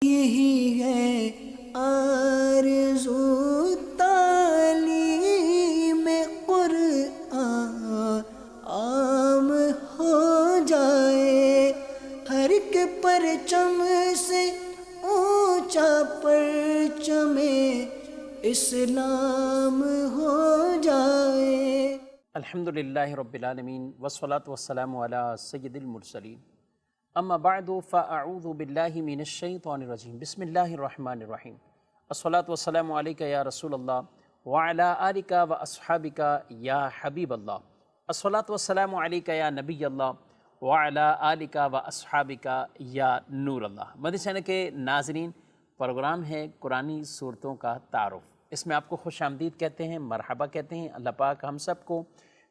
یہی ہے آرزو تعلیم قرآن عام ہو جائے، ہر ایک پرچم سے اونچا پرچم اسلام ہو جائے۔ الحمدللہ رب العالمین والصلاة والسلام علی سید المرسلین، اما بعد فاعوذ باللہ من الشیطان الرجیم، بسم اللہ الرحمن الرحیم، الصلاة والسلام علیکہ یا رسول اللہ وعلی آلک و اصحابک یا حبیب اللہ، الصلاة والسلام علیکہ یا نبی اللہ وعلی آلک و اصحابک یا نور اللہ۔ مدنی چینل کے ناظرین، پروگرام ہے قرآنی صورتوں کا تعارف، اس میں آپ کو خوش آمدید کہتے ہیں، مرحبا کہتے ہیں۔ اللہ پاک ہم سب کو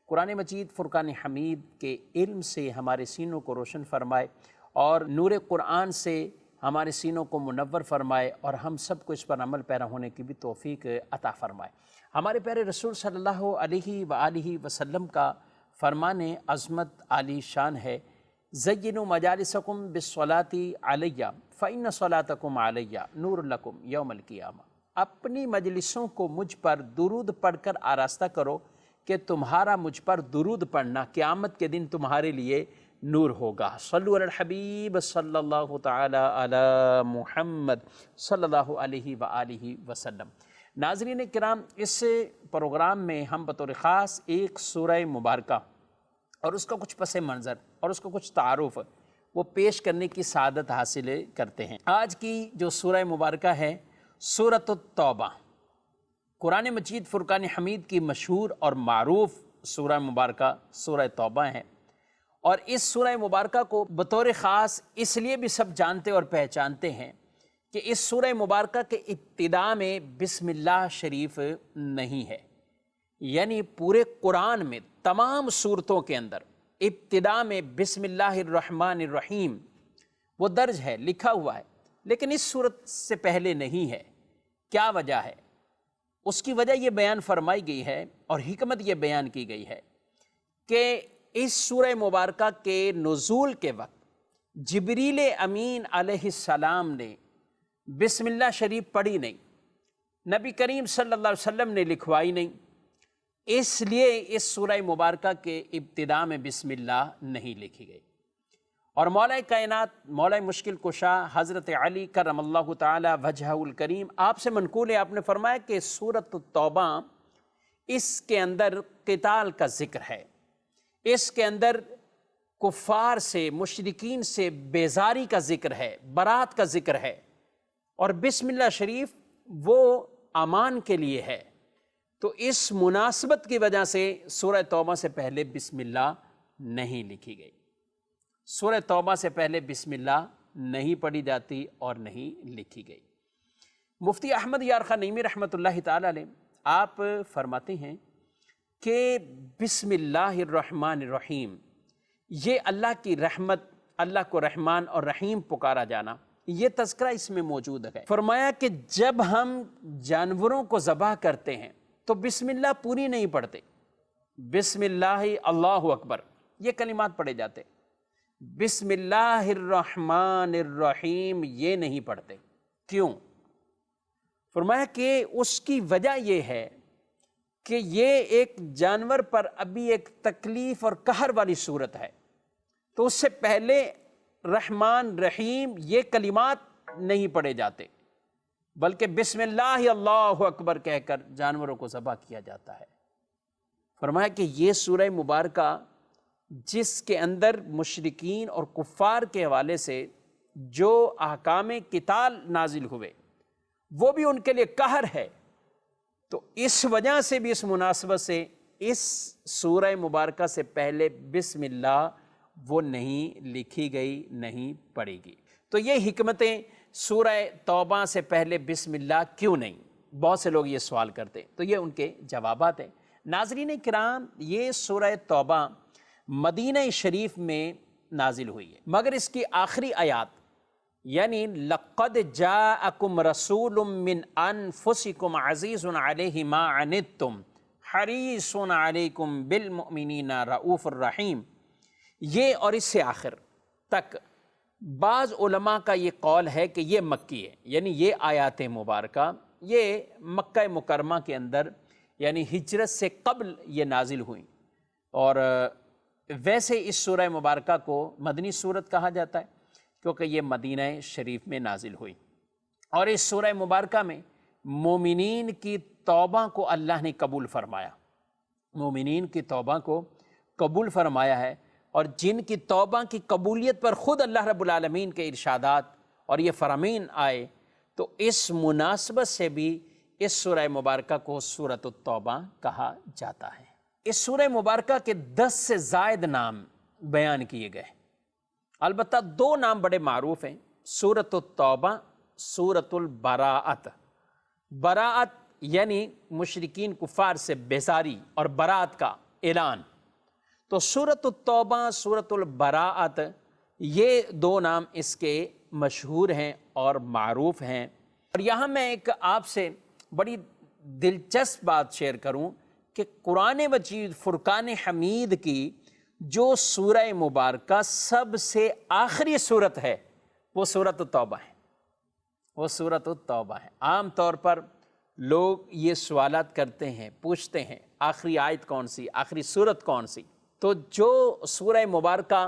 قرآن مجید فرقان حمید کے علم سے ہمارے سینوں کو روشن فرمائے اور نور قرآن سے ہمارے سینوں کو منور فرمائے، اور ہم سب کو اس پر عمل پیرا ہونے کی بھی توفیق عطا فرمائے۔ ہمارے پیارے رسول صلی اللہ علیہ وآلہ وسلم کا فرمان عظمت عالی شان ہے، زینوا مجالسکم بالصلاۃ علیہ فإن صلاتکم علیہ نور لکم یوم القیامہ۔ اپنی مجلسوں کو مجھ پر درود پڑھ کر آراستہ کرو کہ تمہارا مجھ پر درود پڑھنا قیامت کے دن تمہارے لیے نور ہوگا۔ صلو علی الحبیب صلی اللہ تعالی علی محمد صلی اللہ علیہ وآلہ وسلم۔ ناظرین کرام، اس پروگرام میں ہم بطور خاص ایک سورہ مبارکہ اور اس کا کچھ پس منظر اور اس کا کچھ تعارف وہ پیش کرنے کی سعادت حاصل کرتے ہیں۔ آج کی جو سورہ مبارکہ ہے سورۃ التوبہ، قرآن مجید فرقان حمید کی مشہور اور معروف سورہ مبارکہ سورہ توبہ ہے، اور اس سورہ مبارکہ کو بطور خاص اس لیے بھی سب جانتے اور پہچانتے ہیں کہ اس سورہ مبارکہ کے ابتدا میں بسم اللہ شریف نہیں ہے، یعنی پورے قرآن میں تمام صورتوں کے اندر ابتدا میں بسم اللہ الرحمن الرحیم وہ درج ہے، لکھا ہوا ہے، لیکن اس صورت سے پہلے نہیں ہے۔ کیا وجہ ہے؟ اس کی وجہ یہ بیان فرمائی گئی ہے اور حکمت یہ بیان کی گئی ہے کہ اس سورہ مبارکہ کے نزول کے وقت جبریل امین علیہ السلام نے بسم اللہ شریف پڑھی نہیں، نبی کریم صلی اللہ علیہ وسلم نے لکھوائی نہیں، اس لیے اس سورہ مبارکہ کے ابتدا میں بسم اللہ نہیں لکھی گئی۔ اور مولا کائنات، مولا مشکل کشا حضرت علی کرم اللہ تعالی وجہہ الکریم آپ سے منقول ہے، آپ نے فرمایا کہ سورۃ التوبہ اس کے اندر قتال کا ذکر ہے، اس کے اندر کفار سے مشرکین سے بیزاری کا ذکر ہے، برات کا ذکر ہے، اور بسم اللہ شریف وہ امان کے لیے ہے۔ تو اس مناسبت کی وجہ سے سورہ توبہ سے پہلے بسم اللہ نہیں لکھی گئی، سورہ توبہ سے پہلے بسم اللہ نہیں پڑھی جاتی اور نہیں لکھی گئی۔ مفتی احمد یار خان نعیمی رحمۃ اللہ تعالی علیہ آپ فرماتے ہیں کہ بسم اللہ الرحمن الرحیم، یہ اللہ کی رحمت، اللہ کو رحمان اور رحیم پکارا جانا، یہ تذکرہ اس میں موجود ہے۔ فرمایا کہ جب ہم جانوروں کو ذبح کرتے ہیں تو بسم اللہ پوری نہیں پڑھتے، بسم اللہ اللہ اکبر یہ کلمات پڑھے جاتے، بسم اللہ الرحمن الرحیم یہ نہیں پڑھتے۔ کیوں؟ فرمایا کہ اس کی وجہ یہ ہے کہ یہ ایک جانور پر ابھی ایک تکلیف اور قہر والی صورت ہے، تو اس سے پہلے رحمان رحیم یہ کلمات نہیں پڑھے جاتے، بلکہ بسم اللہ اللہ اکبر کہہ کر جانوروں کو ذبح کیا جاتا ہے۔ فرمایا کہ یہ سورہ مبارکہ جس کے اندر مشرکین اور کفار کے حوالے سے جو احکام قتال نازل ہوئے وہ بھی ان کے لیے قہر ہے، تو اس وجہ سے بھی اس مناسبت سے اس سورہ مبارکہ سے پہلے بسم اللہ وہ نہیں لکھی گئی، نہیں پڑھی گئی۔ تو یہ حکمتیں سورہ توبہ سے پہلے بسم اللہ کیوں نہیں، بہت سے لوگ یہ سوال کرتے ہیں، تو یہ ان کے جوابات ہیں۔ ناظرین کرام، یہ سورہ توبہ مدینہ شریف میں نازل ہوئی ہے، مگر اس کی آخری آیات یعنی لَقَدْ جَاءَكُمْ رَسُولٌ مِّنْ أَنفُسِكُمْ عَزِيزٌ عَلَيْهِ مَا عَنِتُّمْ حَرِيصٌ عَلَيْكُمْ بِالْمُؤْمِنِينَ رَءُوفٌ رَحِيمٌ، یہ اور اس سے آخر تک بعض علماء کا یہ قول ہے کہ یہ مکی ہے، یعنی یہ آیات مبارکہ یہ مکہ مکرمہ کے اندر یعنی ہجرت سے قبل یہ نازل ہوئیں، اور ویسے اس سورہ مبارکہ کو مدنی سورت کہا جاتا ہے کیونکہ یہ مدینہ شریف میں نازل ہوئی، اور اس سورہ مبارکہ میں مومنین کی توبہ کو اللہ نے قبول فرمایا، مومنین کی توبہ کو قبول فرمایا ہے، اور جن کی توبہ کی قبولیت پر خود اللہ رب العالمین کے ارشادات اور یہ فرامین آئے، تو اس مناسبت سے بھی اس سورہ مبارکہ کو سورۃ التوبہ کہا جاتا ہے۔ اس سورہ مبارکہ کے 10 سے زائد نام بیان کیے گئے، البتہ 2 نام بڑے معروف ہیں، سورۃ التوبہ، سورۃ البراءت۔ براءت یعنی مشرکین کفار سے بیزاری اور براءت کا اعلان، تو سورۃ التوبہ، سورۃ البراءت، یہ 2 نام اس کے مشہور ہیں اور معروف ہیں۔ اور یہاں میں ایک آپ سے بڑی دلچسپ بات شیئر کروں کہ قرآن مجید فرقان حمید کی جو سورہ مبارکہ سب سے آخری سورت ہے وہ سورۃ التوبہ ہے، وہ سورۃ التوبہ ہے۔ عام طور پر لوگ یہ سوالات کرتے ہیں، پوچھتے ہیں آخری آیت کون سی، آخری سورت کون سی؟ تو جو سورہ مبارکہ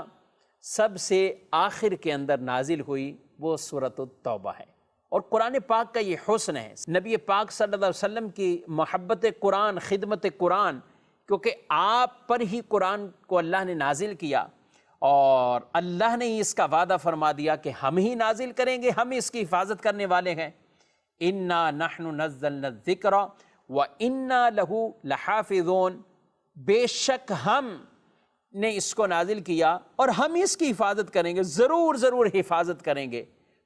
سب سے آخر کے اندر نازل ہوئی وہ سورۃ التوبہ ہے، اور قرآن پاک کا یہ حسن ہے، نبی پاک صلی اللہ علیہ وسلم کی محبت قرآن، خدمت قرآن، کیونکہ آپ پر ہی قرآن کو اللہ نے نازل کیا، اور اللہ نے اس کا وعدہ فرما دیا کہ ہم ہی نازل کریں گے، ہم اس کی حفاظت کرنے والے ہیں۔ اِنَّا نَحْنُ نَزَّلْنَا الذِّكْرَ وَإِنَّا لَهُ لَحَافِظُونَ، بے شک ہم نے اس کو نازل کیا اور ہم اس کی حفاظت کریں گے، ضرور ضرور حفاظت کریں گے۔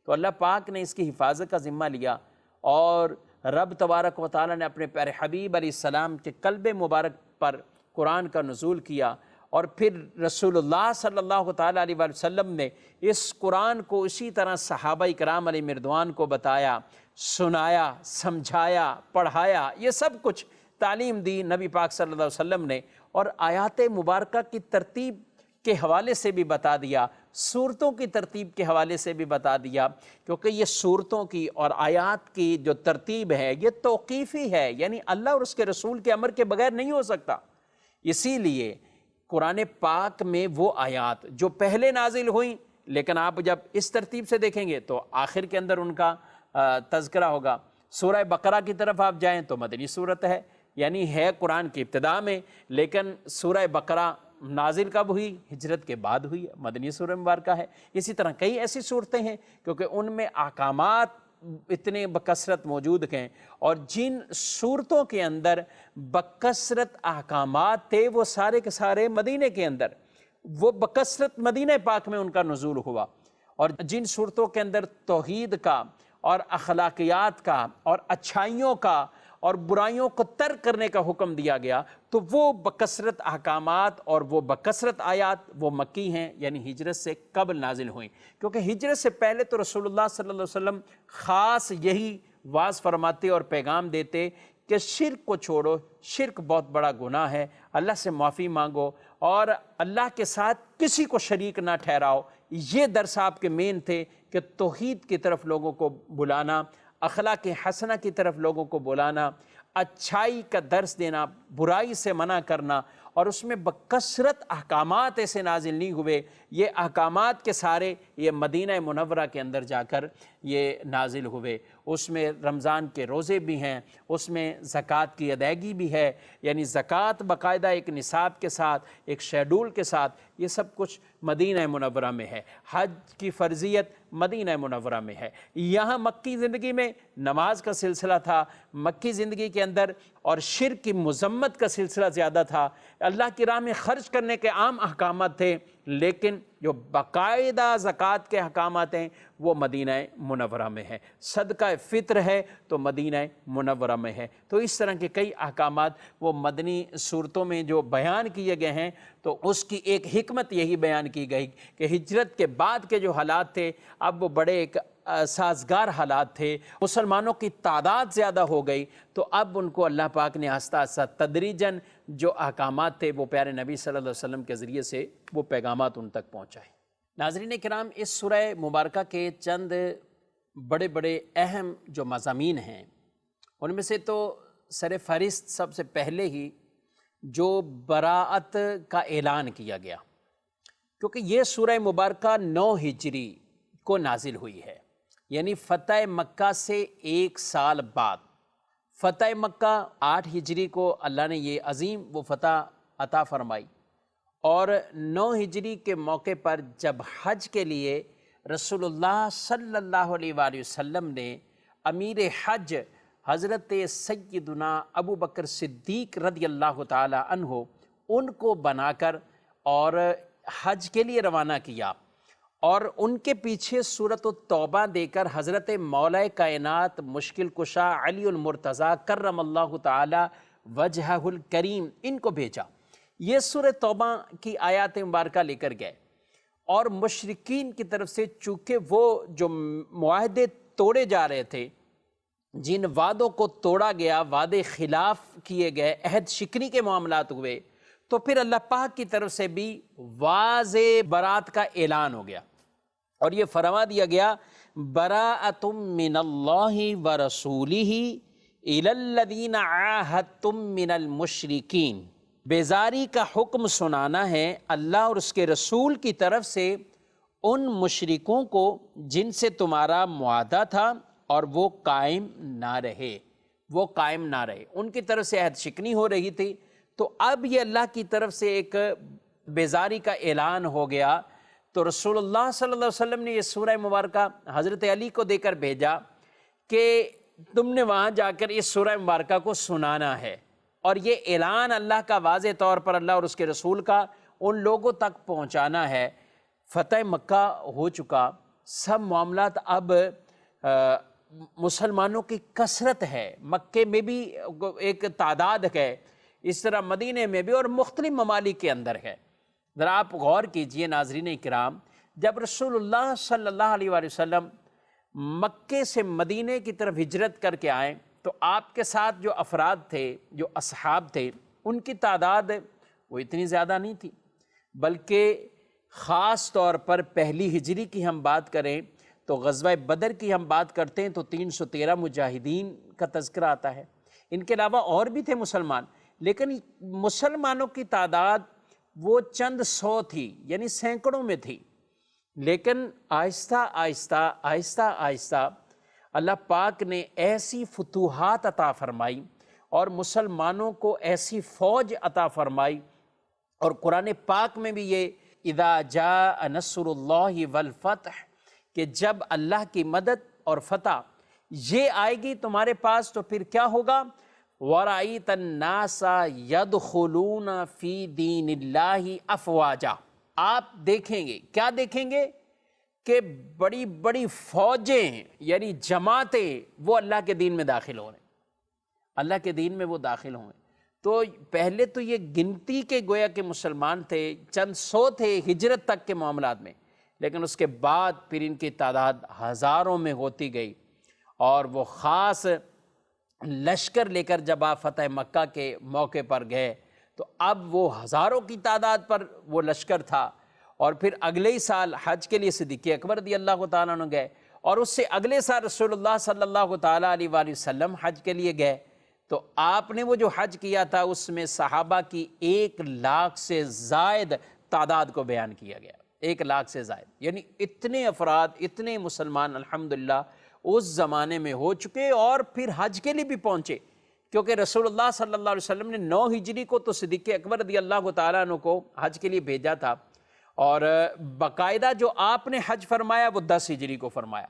تو اللہ پاک نے اس کی حفاظت کا ذمہ لیا، اور رب تبارک و تعالیٰ نے اپنے پیارے حبیب علیہ السلام کے قلب مبارک پر قرآن کا نزول کیا، اور پھر رسول اللہ صلی اللہ تعالیٰ علیہ وسلم نے اس قرآن کو اسی طرح صحابہ کرام علیہ مردوان کو بتایا، سنایا، سمجھایا، پڑھایا، یہ سب کچھ تعلیم دی نبی پاک صلی اللہ علیہ وسلم نے، اور آیات مبارکہ کی ترتیب کے حوالے سے بھی بتا دیا، صورتوں کی ترتیب کے حوالے سے بھی بتا دیا، کیونکہ یہ صورتوں کی اور آیات کی جو ترتیب ہے یہ توقیفی ہے، یعنی اللہ اور اس کے رسول کے امر کے بغیر نہیں ہو سکتا۔ اسی لیے قرآن پاک میں وہ آیات جو پہلے نازل ہوئیں، لیکن آپ جب اس ترتیب سے دیکھیں گے تو آخر کے اندر ان کا تذکرہ ہوگا۔ سورہ بقرہ کی طرف آپ جائیں تو مدنی صورت ہے، یعنی ہے قرآن کی ابتدا میں، لیکن سورہ بقرہ نازل کب ہوئی؟ ہجرت کے بعد ہوئی، مدنی سورہ مبارکہ ہے۔ اسی طرح کئی ایسی صورتیں ہیں کیونکہ ان میں احکامات اتنے بکثرت موجود ہیں، اور جن صورتوں کے اندر بکثرت احکامات تھے وہ سارے کے سارے مدینے کے اندر، وہ بکثرت مدینہ پاک میں ان کا نزول ہوا، اور جن صورتوں کے اندر توحید کا اور اخلاقیات کا اور اچھائیوں کا اور برائیوں کو ترک کرنے کا حکم دیا گیا، تو وہ بکثرت احکامات اور وہ بکثرت آیات وہ مکی ہیں، یعنی ہجرت سے قبل نازل ہوئیں، کیونکہ ہجرت سے پہلے تو رسول اللہ صلی اللہ علیہ وسلم خاص یہی واعظ فرماتے اور پیغام دیتے کہ شرک کو چھوڑو، شرک بہت بڑا گناہ ہے، اللہ سے معافی مانگو اور اللہ کے ساتھ کسی کو شریک نہ ٹھہراؤ۔ یہ درس آپ کے مین تھے کہ توحید کی طرف لوگوں کو بلانا، اخلاق حسنہ کی طرف لوگوں کو بلانا، اچھائی کا درس دینا، برائی سے منع کرنا، اور اس میں بکثرت احکامات ایسے نازل نہیں ہوئے، یہ احکامات کے سارے یہ مدینہ منورہ کے اندر جا کر یہ نازل ہوئے۔ اس میں رمضان کے روزے بھی ہیں، اس میں زکوٰۃ کی ادائیگی بھی ہے، یعنی زکوٰۃ باقاعدہ ایک نصاب کے ساتھ، ایک شیڈول کے ساتھ، یہ سب کچھ مدینہ منورہ میں ہے۔ حج کی فرضیت مدینہ منورہ میں ہے۔ یہاں مکی زندگی میں نماز کا سلسلہ تھا، مکی زندگی کے اندر، اور شرک کی مذمت کا سلسلہ زیادہ تھا، اللہ کی راہ میں خرچ کرنے کے عام احکامات تھے، لیکن جو باقاعدہ زکوٰۃ کے احکامات ہیں وہ مدینہ منورہ میں ہے۔ صدقہ فطر ہے تو مدینہ منورہ میں ہے۔ تو اس طرح کے کئی احکامات وہ مدنی صورتوں میں جو بیان کیے گئے ہیں، تو اس کی ایک حکمت یہی بیان کی گئی کہ ہجرت کے بعد کے جو حالات تھے اب وہ بڑے ایک سازگار حالات تھے، مسلمانوں کی تعداد زیادہ ہو گئی، تو اب ان کو اللہ پاک نے آہستہ آہستہ تدریجاً جو احکامات تھے وہ پیارے نبی صلی اللہ علیہ وسلم کے ذریعے سے وہ پیغامات ان تک پہنچائے۔ ناظرین کرام، اس سورہ مبارکہ کے چند بڑے بڑے اہم جو مضامین ہیں ان میں سے تو سر فہرست سب سے پہلے ہی جو براءت کا اعلان کیا گیا، کیونکہ یہ سورہ مبارکہ 9 ہجری کو نازل ہوئی ہے، یعنی فتح مکہ سے 1 سال بعد۔ فتح مکہ 8 ہجری کو اللہ نے یہ عظیم وہ فتح عطا فرمائی، اور 9 ہجری کے موقع پر جب حج کے لیے رسول اللہ صلی اللہ علیہ وآلہ وسلم نے امیر حج حضرت سیدنا ابو بکر صدیق رضی اللہ تعالی عنہ ان کو بنا کر اور حج کے لیے روانہ کیا، اور ان کے پیچھے سورۃ التوبہ دے کر حضرت مولا کائنات مشکل کشا علی المرتضیٰ کرم اللہ تعالی وجہہ الکریم ان کو بھیجا۔ یہ سورہ توبہ کی آیات مبارکہ لے کر گئے، اور مشرکین کی طرف سے چونکہ وہ جو معاہدے توڑے جا رہے تھے، جن وعدوں کو توڑا گیا، وعدے خلاف کیے گئے، عہد شکنی کے معاملات ہوئے، تو پھر اللہ پاک کی طرف سے بھی واضح برات کا اعلان ہو گیا، اور یہ فرما دیا گیا براءۃ من اللہ ورسولہ الی الذین عاہدتم من المشرکین۔ بیزاری کا حکم سنانا ہے اللہ اور اس کے رسول کی طرف سے ان مشرکوں کو جن سے تمہارا معاہدہ تھا اور وہ قائم نہ رہے، ان کی طرف سے عہد شکنی ہو رہی تھی، تو اب یہ اللہ کی طرف سے ایک بیزاری کا اعلان ہو گیا۔ تو رسول اللہ صلی اللہ علیہ وسلم نے یہ سورہ مبارکہ حضرت علی کو دے کر بھیجا کہ تم نے وہاں جا کر اس سورہ مبارکہ کو سنانا ہے، اور یہ اعلان اللہ کا واضح طور پر اللہ اور اس کے رسول کا ان لوگوں تک پہنچانا ہے۔ فتح مکہ ہو چکا، سب معاملات اب مسلمانوں کی کثرت ہے، مکے میں بھی ایک تعداد ہے، اس طرح مدینے میں بھی، اور مختلف ممالک کے اندر ہے۔ ذرا آپ غور کیجئے ناظرین کرام، جب رسول اللہ صلی اللہ علیہ وآلہ وسلم مکے سے مدینے کی طرف ہجرت کر کے آئیں تو آپ کے ساتھ جو افراد تھے، جو اصحاب تھے، ان کی تعداد وہ اتنی زیادہ نہیں تھی، بلکہ خاص طور پر پہلی ہجری کی ہم بات کریں تو غزوہ بدر کی ہم بات کرتے ہیں تو 313 مجاہدین کا تذکرہ آتا ہے۔ ان کے علاوہ اور بھی تھے مسلمان، لیکن مسلمانوں کی تعداد وہ چند سو تھی، یعنی سینکڑوں میں تھی، لیکن آہستہ آہستہ اللہ پاک نے ایسی فتوحات عطا فرمائی اور مسلمانوں کو ایسی فوج عطا فرمائی، اور قرآن پاک میں بھی یہ اذا جاء نصر اللہ والفتح، کہ جب اللہ کی مدد اور فتح یہ آئے گی تمہارے پاس تو پھر کیا ہوگا؟ وَرَأَيْتَ النَّاسَ يَدْخُلُونَ فِي دِينِ اللَّهِ أَفْوَاجًا۔ آپ دیکھیں گے، کیا دیکھیں گے؟ کہ بڑی بڑی فوجیں یعنی جماعتیں وہ اللہ کے دین میں داخل ہو رہے ہیں، اللہ کے دین میں وہ داخل ہوں گے۔ تو پہلے تو یہ گنتی کے گویا کہ مسلمان تھے، چند سو تھے ہجرت تک کے معاملات میں، لیکن اس کے بعد پھر ان کی تعداد ہزاروں میں ہوتی گئی، اور وہ خاص لشکر لے کر جب آپ فتح مکہ کے موقع پر گئے تو اب وہ ہزاروں کی تعداد پر وہ لشکر تھا، اور پھر اگلے ہی سال حج کے لیے صدیق اکبر رضی اللہ تعالیٰ عنہ گئے، اور اس سے اگلے سال رسول اللہ صلی اللہ تعالیٰ علیہ وآلہ وسلم حج کے لیے گئے۔ تو آپ نے وہ جو حج کیا تھا اس میں صحابہ کی 1 لاکھ سے زائد تعداد کو بیان کیا گیا، 1 لاکھ سے زائد، یعنی اتنے افراد، اتنے مسلمان الحمدللہ اس زمانے میں ہو چکے، اور پھر حج کے لیے بھی پہنچے، کیونکہ رسول اللہ صلی اللہ علیہ وسلم نے 9 ہجری کو تو صدیق اکبر رضی اللہ تعالیٰ عنہ کو حج کے لیے بھیجا تھا، اور باقاعدہ جو آپ نے حج فرمایا وہ 10 ہجری کو فرمایا،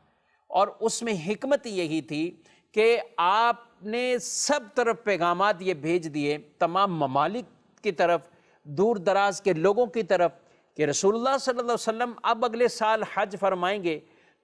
اور اس میں حکمت یہی تھی کہ آپ نے سب طرف پیغامات یہ بھیج دیے تمام ممالک کی طرف، دور دراز کے لوگوں کی طرف، کہ رسول اللہ صلی اللہ علیہ وسلم اب اگلے سال حج فرمائیں گے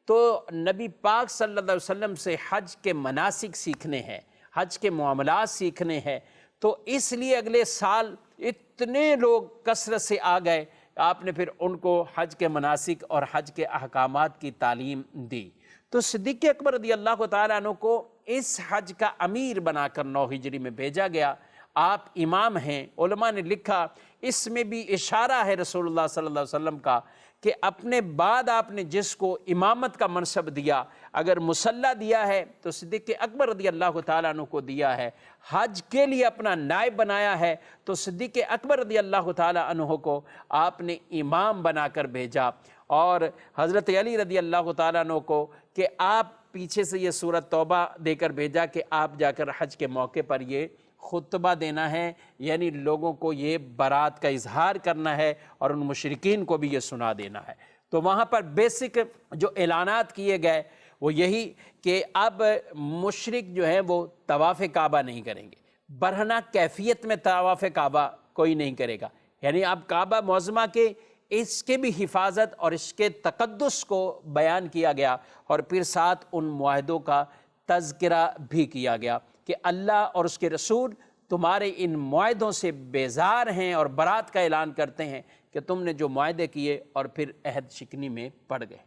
تو نبی پاک صلی اللہ علیہ وسلم سے حج کے مناسک سیکھنے ہیں، حج کے معاملات سیکھنے ہیں، تو اس لیے اگلے سال اتنے لوگ کثرت سے آ گئے، آپ نے پھر ان کو حج کے مناسک اور حج کے احکامات کی تعلیم دی۔ تو صدیق اکبر رضی اللہ تعالیٰ عنہ کو اس حج کا امیر بنا کر 9 ہجری میں بھیجا گیا۔ آپ امام ہیں، علماء نے لکھا اس میں بھی اشارہ ہے رسول اللہ صلی اللہ علیہ وسلم کا کہ اپنے بعد آپ نے جس کو امامت کا منصب دیا، اگر مصلی دیا ہے تو صدیق اکبر رضی اللہ تعالیٰ عنہ کو دیا ہے، حج کے لیے اپنا نائب بنایا ہے تو صدیق اکبر رضی اللہ تعالیٰ عنہ کو آپ نے امام بنا کر بھیجا، اور حضرت علی رضی اللہ تعالیٰ عنہ کو کہ آپ پیچھے سے یہ سورۃ توبہ دے کر بھیجا کہ آپ جا کر حج کے موقع پر یہ خطبہ دینا ہے، یعنی لوگوں کو یہ برات کا اظہار کرنا ہے اور ان مشرکین کو بھی یہ سنا دینا ہے۔ تو وہاں پر بیسک جو اعلانات کیے گئے وہ یہی کہ اب مشرک جو ہیں وہ طواف کعبہ نہیں کریں گے، برہنہ کیفیت میں طواف کعبہ کوئی نہیں کرے گا، یعنی اب کعبہ معظمہ کے اس کے بھی حفاظت اور اس کے تقدس کو بیان کیا گیا، اور پھر ساتھ ان معاہدوں کا تذکرہ بھی کیا گیا کہ اللہ اور اس کے رسول تمہارے ان معاہدوں سے بیزار ہیں اور برات کا اعلان کرتے ہیں کہ تم نے جو معاہدے کیے اور پھر عہد شکنی میں پڑ گئے۔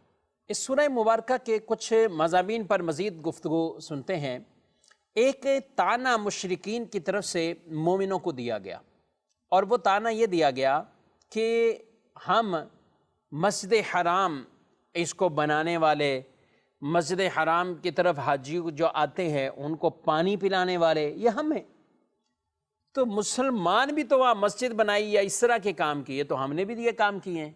اس سورہ مبارکہ کے کچھ مضامین پر مزید گفتگو سنتے ہیں۔ ایک طعنہ مشرکین کی طرف سے مومنوں کو دیا گیا، اور وہ طعنہ یہ دیا گیا کہ ہم مسجد حرام اس کو بنانے والے، مسجد حرام کی طرف حاجی جو آتے ہیں ان کو پانی پلانے والے یہ ہم ہیں، تو مسلمان بھی تو وہاں مسجد بنائی یا اس طرح کے کام کیے تو ہم نے بھی یہ کام کیے ہیں۔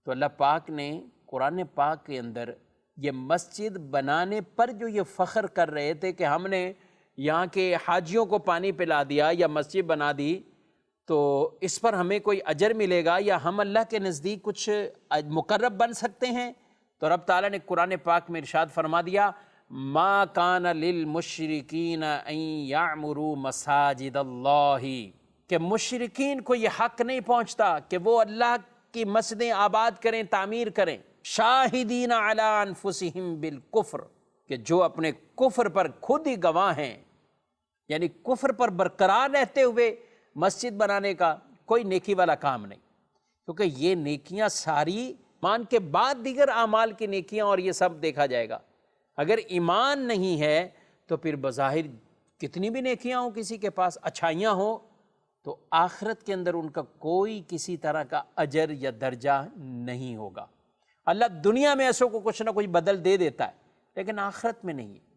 تو اللہ پاک نے قرآن پاک کے اندر یہ مسجد بنانے پر جو یہ فخر کر رہے تھے کہ ہم نے یہاں کے حاجیوں کو پانی پلا دیا یا مسجد بنا دی تو اس پر ہمیں کوئی اجر ملے گا یا ہم اللہ کے نزدیک کچھ مقرب بن سکتے ہیں، تو رب تعالیٰ نے قرآن پاک میں ارشاد فرما دیا ما کان للمشرکین ان یعمروا مساجد اللہ، کہ مشرکین کو یہ حق نہیں پہنچتا کہ وہ اللہ کی مسجدیں آباد کریں، تعمیر کریں، شاہدین علی انفسہم بالکفر، کہ جو اپنے کفر پر خود ہی گواہ ہیں، یعنی کفر پر برقرار رہتے ہوئے مسجد بنانے کا کوئی نیکی والا کام نہیں، کیونکہ یہ نیکیاں ساری ایمان کے بعد دیگر اعمال کی نیکیاں اور یہ سب دیکھا جائے گا۔ اگر ایمان نہیں ہے تو پھر بظاہر کتنی بھی نیکیاں ہوں، کسی کے پاس اچھائیاں ہوں، تو آخرت کے اندر ان کا کوئی کسی طرح کا اجر یا درجہ نہیں ہوگا۔ اللہ دنیا میں ایسوں کو کچھ نہ کچھ بدل دے دیتا ہے، لیکن آخرت میں نہیں ہے۔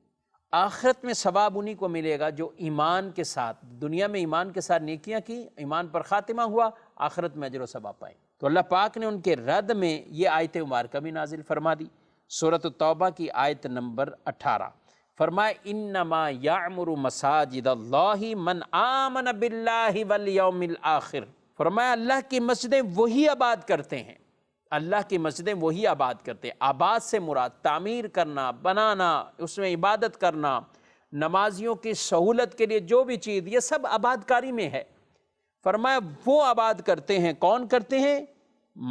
آخرت میں ثواب انہی کو ملے گا جو ایمان کے ساتھ، دنیا میں ایمان کے ساتھ نیکیاں کی، ایمان پر خاتمہ ہوا، آخرت میں اجر و ثواب پائیں۔ تو اللہ پاک نے ان کے رد میں یہ آیت مبارکہ بھی نازل فرما دی، سورۃ التوبہ کی آیت نمبر 18، فرمائے انما یعمر مساجد اللہ من آمن باللہ والیوم الآخر، فرمایا اللہ کی مسجدیں وہی آباد کرتے ہیں، اللہ کی مسجدیں وہی آباد کرتے ہیں۔ آباد سے مراد تعمیر کرنا، بنانا، اس میں عبادت کرنا، نمازیوں کی سہولت کے لیے جو بھی چیز، یہ سب آباد کاری میں ہے۔ فرمایا وہ آباد کرتے ہیں، کون کرتے ہیں؟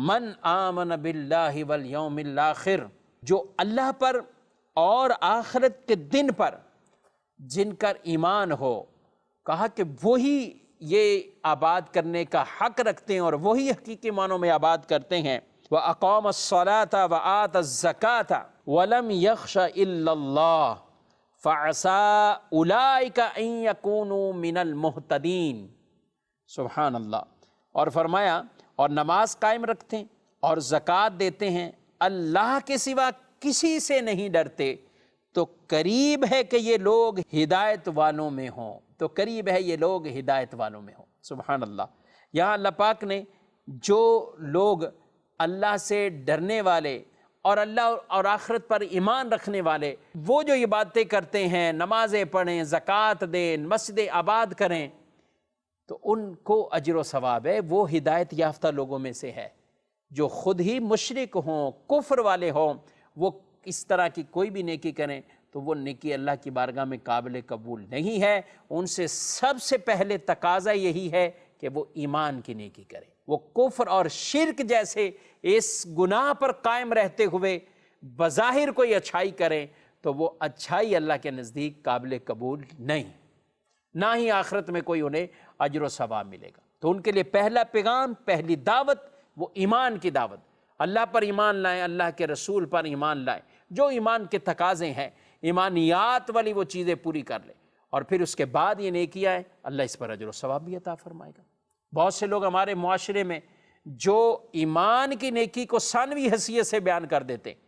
من آمن باللہ والیوم الآخر، جو اللہ پر اور آخرت کے دن پر جن کا ایمان ہو، کہا کہ وہی یہ آباد کرنے کا حق رکھتے ہیں اور وہی حقیقی معنوں میں آباد کرتے ہیں۔ وَأَقَامَ الصَّلَاةَ وَآتَ الزَّكَاةَ وَلَمْ يَخْشَ إِلَّا اللَّهَ فَعَسَىٰ أُولَٰئِكَ أَن يَكُونُوا مِنَ الْمُهْتَدِينَ۔ سبحان اللہ۔ اور فرمایا اور نماز قائم رکھتے ہیں اور زکوٰۃ دیتے ہیں، اللہ کے سوا کسی سے نہیں ڈرتے، تو قریب ہے کہ یہ لوگ ہدایت والوں میں ہوں، تو قریب ہے یہ لوگ ہدایت والوں میں ہوں۔ سبحان اللہ۔ یہاں اللہ پاک نے جو لوگ اللہ سے ڈرنے والے اور اللہ اور آخرت پر ایمان رکھنے والے، وہ جو یہ باتیں کرتے ہیں، نمازیں پڑھیں، زکوٰۃ دیں، مسجدیں آباد کریں، تو ان کو اجر و ثواب ہے، وہ ہدایت یافتہ لوگوں میں سے ہے۔ جو خود ہی مشرک ہوں، کفر والے ہوں، وہ اس طرح کی کوئی بھی نیکی کریں تو وہ نیکی اللہ کی بارگاہ میں قابل قبول نہیں ہے۔ ان سے سب سے پہلے تقاضا یہی ہے کہ وہ ایمان کی نیکی کریں، وہ کفر اور شرک جیسے اس گناہ پر قائم رہتے ہوئے بظاہر کوئی اچھائی کریں تو وہ اچھائی اللہ کے نزدیک قابل قبول نہیں، نہ ہی آخرت میں کوئی انہیں اجر و ثواب ملے گا۔ تو ان کے لیے پہلا پیغام، پہلی دعوت وہ ایمان کی دعوت، اللہ پر ایمان لائیں، اللہ کے رسول پر ایمان لائیں، جو ایمان کے تقاضے ہیں، ایمانیات والی وہ چیزیں پوری کر لیں، اور پھر اس کے بعد یہ نیکیاں ہیں، اللہ اس پر اجر و ثواب بھی عطا فرمائے گا۔ بہت سے لوگ ہمارے معاشرے میں جو ایمان کی نیکی کو ثانوی حیثیت سے بیان کر دیتے ہیں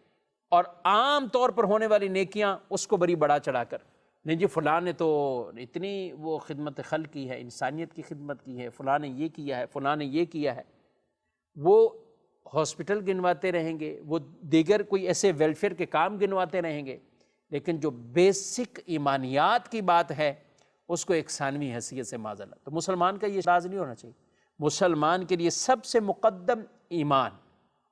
اور عام طور پر ہونے والی نیکیاں اس کو بڑی بڑا چڑھا کر، نہیں جی فلاں نے تو اتنی وہ خدمت خلق کی ہے، انسانیت کی خدمت کی ہے، فلاں نے یہ کیا ہے، فلاں نے یہ کیا ہے، وہ ہاسپٹل گنواتے رہیں گے، وہ دیگر کوئی ایسے ویلفیئر کے کام گنواتے رہیں گے، لیکن جو بیسک ایمانیات کی بات ہے اس کو ایک ثانوی حیثیت سے معذلہ۔ تو مسلمان کا یہ راز نہیں ہونا چاہیے، مسلمان کے لیے سب سے مقدم ایمان،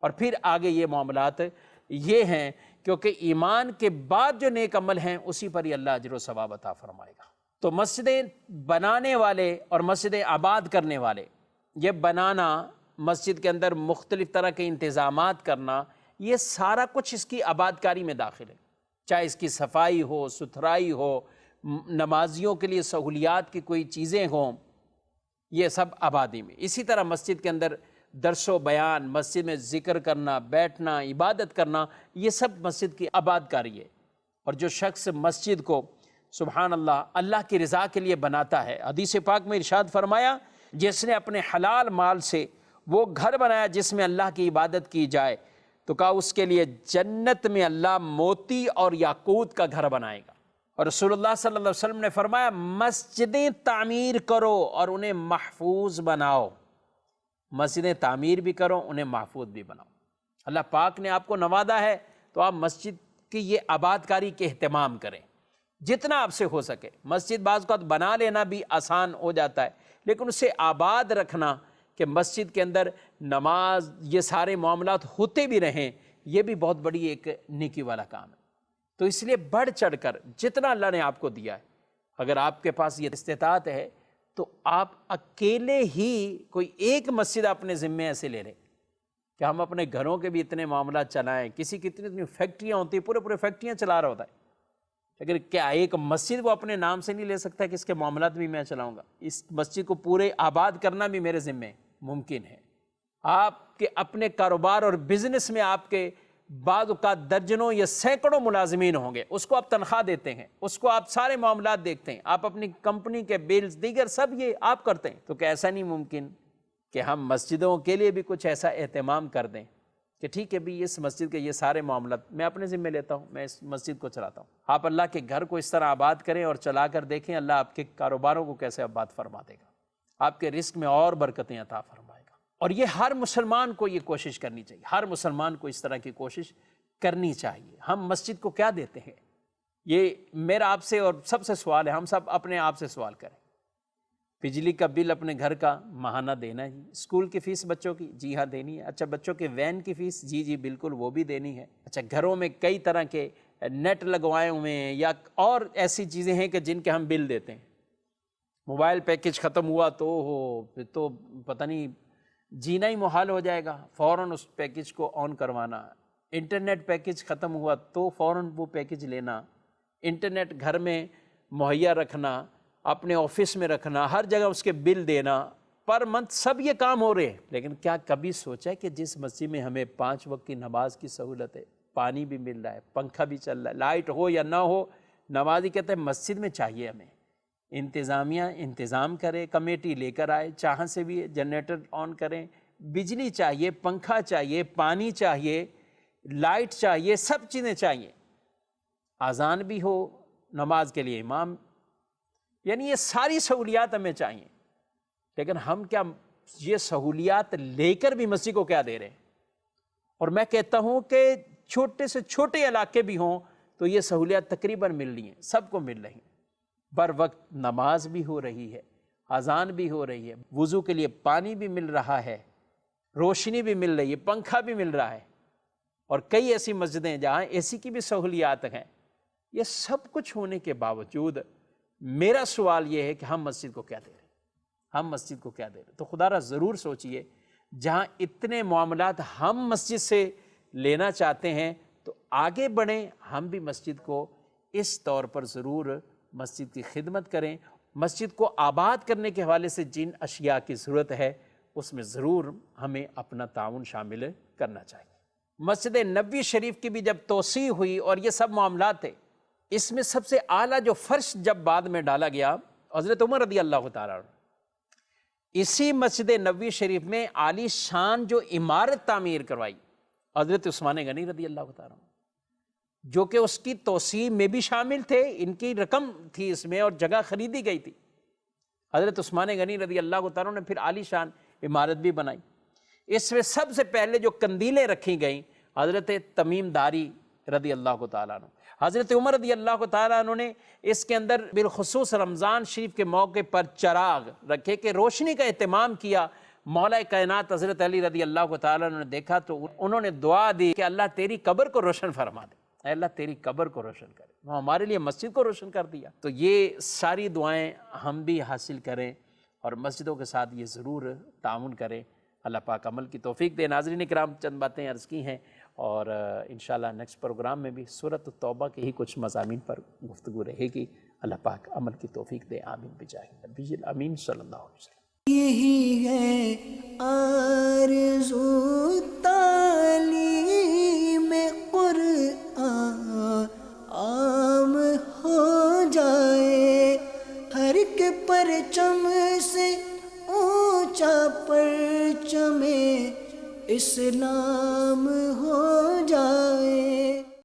اور پھر آگے یہ معاملات یہ ہیں، کیونکہ ایمان کے بعد جو نیک عمل ہیں اسی پر ہی اللہ اجر و ثواب عطا فرمائے گا۔ تو مسجدیں بنانے والے اور مسجدیں آباد کرنے والے، یہ بنانا، مسجد کے اندر مختلف طرح کے انتظامات کرنا، یہ سارا کچھ اس کی آباد کاری میں داخل ہے، چاہے اس کی صفائی ہو، ستھرائی ہو، نمازیوں کے لیے سہولیات کی کوئی چیزیں ہوں، یہ سب آبادی میں۔ اسی طرح مسجد کے اندر درس و بیان، مسجد میں ذکر کرنا، بیٹھنا، عبادت کرنا، یہ سب مسجد کی آباد کاری ہے۔ اور جو شخص مسجد کو سبحان اللہ اللہ کی رضا کے لیے بناتا ہے، حدیث پاک میں ارشاد فرمایا، جس نے اپنے حلال مال سے وہ گھر بنایا جس میں اللہ کی عبادت کی جائے، تو کہا اس کے لیے جنت میں اللہ موتی اور یاقوت کا گھر بنائے گا۔ اور رسول اللہ صلی اللہ علیہ وسلم نے فرمایا، مسجدیں تعمیر کرو اور انہیں محفوظ بناؤ، مسجدیں تعمیر بھی کرو، انہیں محفوظ بھی بناؤ۔ اللہ پاک نے آپ کو نوازا ہے تو آپ مسجد کی یہ آباد کاری کے اہتمام کریں جتنا آپ سے ہو سکے۔ مسجد بعض اوقات بنا لینا بھی آسان ہو جاتا ہے، لیکن اسے آباد رکھنا کہ مسجد کے اندر نماز، یہ سارے معاملات ہوتے بھی رہیں، یہ بھی بہت بڑی ایک نیکی والا کام ہے۔ تو اس لیے بڑھ چڑھ کر جتنا اللہ نے آپ کو دیا ہے، اگر آپ کے پاس یہ استطاعت ہے تو آپ اکیلے ہی کوئی ایک مسجد اپنے ذمے ایسے لے لیں کہ ہم اپنے گھروں کے بھی اتنے معاملات چلائیں۔ کسی کی اتنی فیکٹریاں ہوتی ہیں، پورے فیکٹریاں چلا رہا ہوتا ہے، لیکن کیا ایک مسجد وہ اپنے نام سے نہیں لے سکتا کہ اس کے معاملات بھی میں چلاؤں گا، اس مسجد کو پورے آباد کرنا بھی میرے ذمے ممکن ہے۔ آپ کے اپنے کاروبار اور بزنس میں آپ کے بعض اوقات درجنوں یا سینکڑوں ملازمین ہوں گے، اس کو آپ تنخواہ دیتے ہیں، اس کو آپ سارے معاملات دیکھتے ہیں، آپ اپنی کمپنی کے بلز دیگر سب یہ آپ کرتے ہیں، تو کیا ایسا نہیں ممکن کہ ہم مسجدوں کے لیے بھی کچھ ایسا اہتمام کر دیں کہ ٹھیک ہے بھی اس مسجد کے یہ سارے معاملات میں اپنے ذمہ لیتا ہوں، میں اس مسجد کو چلاتا ہوں۔ آپ اللہ کے گھر کو اس طرح آباد کریں اور چلا کر دیکھیں اللہ آپ کے کاروباروں کو کیسے آباد فرما دے گا، آپ کے رزق میں اور برکتیں عطا فرمائے گا۔ اور یہ ہر مسلمان کو یہ کوشش کرنی چاہیے، ہر مسلمان کو اس طرح کی کوشش کرنی چاہیے۔ ہم مسجد کو کیا دیتے ہیں، یہ میرا آپ سے اور سب سے سوال ہے، ہم سب اپنے آپ سے سوال کریں۔ بجلی کا بل اپنے گھر کا ماہانہ دینا ہے، اسکول کی فیس بچوں کی، جی ہاں دینی ہے۔ اچھا بچوں کے وین کی فیس، جی بالکل وہ بھی دینی ہے۔ اچھا گھروں میں کئی طرح کے نیٹ لگوائے ہوئے ہیں یا اور ایسی چیزیں ہیں کہ جن کے ہم بل دیتے ہیں۔ موبائل پیکج ختم ہوا تو پھر تو پتہ نہیں جینا ہی محال ہو جائے گا، فوراً اس پیکج کو آن کروانا۔ انٹرنیٹ پیکج ختم ہوا تو فوراً وہ پیکج لینا، انٹرنیٹ گھر میں مہیا رکھنا، اپنے آفس میں رکھنا، ہر جگہ اس کے بل دینا، پر منتھ سب یہ کام ہو رہے ہیں۔ لیکن کیا کبھی سوچا ہے کہ جس مسجد میں ہمیں 5 وقت کی نماز کی سہولت ہے، پانی بھی مل رہا ہے، پنکھا بھی چل رہا ہے، لائٹ ہو یا نہ ہو، نمازی کہتے ہیں مسجد میں چاہیے ہمیں، انتظامیہ انتظام کرے، کمیٹی لے کر آئے، جہاں سے بھی جنریٹر آن کریں، بجلی چاہیے، پنکھا چاہیے، پانی چاہیے، لائٹ چاہیے، سب چیزیں چاہیے، اذان بھی ہو، نماز کے لیے امام، یعنی یہ ساری سہولیات ہمیں چاہیے۔ لیکن ہم کیا یہ سہولیات لے کر بھی مسجد کو کیا دے رہے ہیں؟ اور میں کہتا ہوں کہ چھوٹے سے چھوٹے علاقے بھی ہوں تو یہ سہولیات تقریباً مل رہی ہیں، سب کو مل رہی ہیں، بر وقت نماز بھی ہو رہی ہے، اذان بھی ہو رہی ہے، وضو کے لیے پانی بھی مل رہا ہے، روشنی بھی مل رہی ہے، پنکھا بھی مل رہا ہے، اور کئی ایسی مسجدیں جہاں اے سی کی بھی سہولیات ہیں۔ یہ سب کچھ ہونے کے باوجود میرا سوال یہ ہے کہ ہم مسجد کو کیا دے رہے ہیں، ہم مسجد کو کیا دے رہے ہیں؟ تو خدا را ضرور سوچئے، جہاں اتنے معاملات ہم مسجد سے لینا چاہتے ہیں تو آگے بڑھیں، ہم بھی مسجد کو اس طور پر ضرور مسجد کی خدمت کریں، مسجد کو آباد کرنے کے حوالے سے جن اشیاء کی ضرورت ہے اس میں ضرور ہمیں اپنا تعاون شامل کرنا چاہیے۔ مسجد نبوی شریف کی بھی جب توسیع ہوئی اور یہ سب معاملات تھے، اس میں سب سے اعلیٰ جو فرش جب بعد میں ڈالا گیا، حضرت عمر رضی اللہ تعالیٰ عنہ، اسی مسجد نبوی شریف میں عالی شان جو عمارت تعمیر کروائی حضرت عثمان غنی رضی اللہ تعالیٰ عنہ، جو کہ اس کی توسیع میں بھی شامل تھے، ان کی رقم تھی اس میں اور جگہ خریدی گئی تھی۔ حضرت عثمان غنی رضی اللہ تعالیٰ عنہ نے پھر عالی شان عمارت بھی بنائی۔ اس میں سب سے پہلے جو قندیلیں رکھی گئیں حضرت تمیم داری رضی اللہ تعالیٰ عنہ، حضرت عمر رضی اللہ تعالیٰ عنہ نے اس کے اندر بالخصوص رمضان شریف کے موقع پر چراغ رکھے کہ روشنی کا اہتمام کیا۔ مولا کائنات حضرت علی رضی اللہ تعالیٰ عنہ نے دیکھا تو انہوں نے دعا دی کہ اللہ تیری قبر کو روشن فرما دے، اے اللہ تیری قبر کو روشن کرے، وہ ہمارے لیے مسجد کو روشن کر دیا۔ تو یہ ساری دعائیں ہم بھی حاصل کریں اور مسجدوں کے ساتھ یہ ضرور تعاون کریں۔ اللہ پاک عمل کی توفیق دے۔ ناظرین کرام، چند باتیں عرض کی ہیں اور انشاءاللہ نیکسٹ پروگرام میں بھی سورۃ التوبہ کے ہی کچھ مضامین پر گفتگو رہے گی۔ اللہ پاک عمل کی توفیق دے۔ آمین بجاہ نبی الامین صلی اللہ علیہ وسلم۔ یہی ہے آرزو تعلیم قرآن عام ہو جائے، ہر ایک پرچم سے اونچا پرچم اسلام ہو جائے۔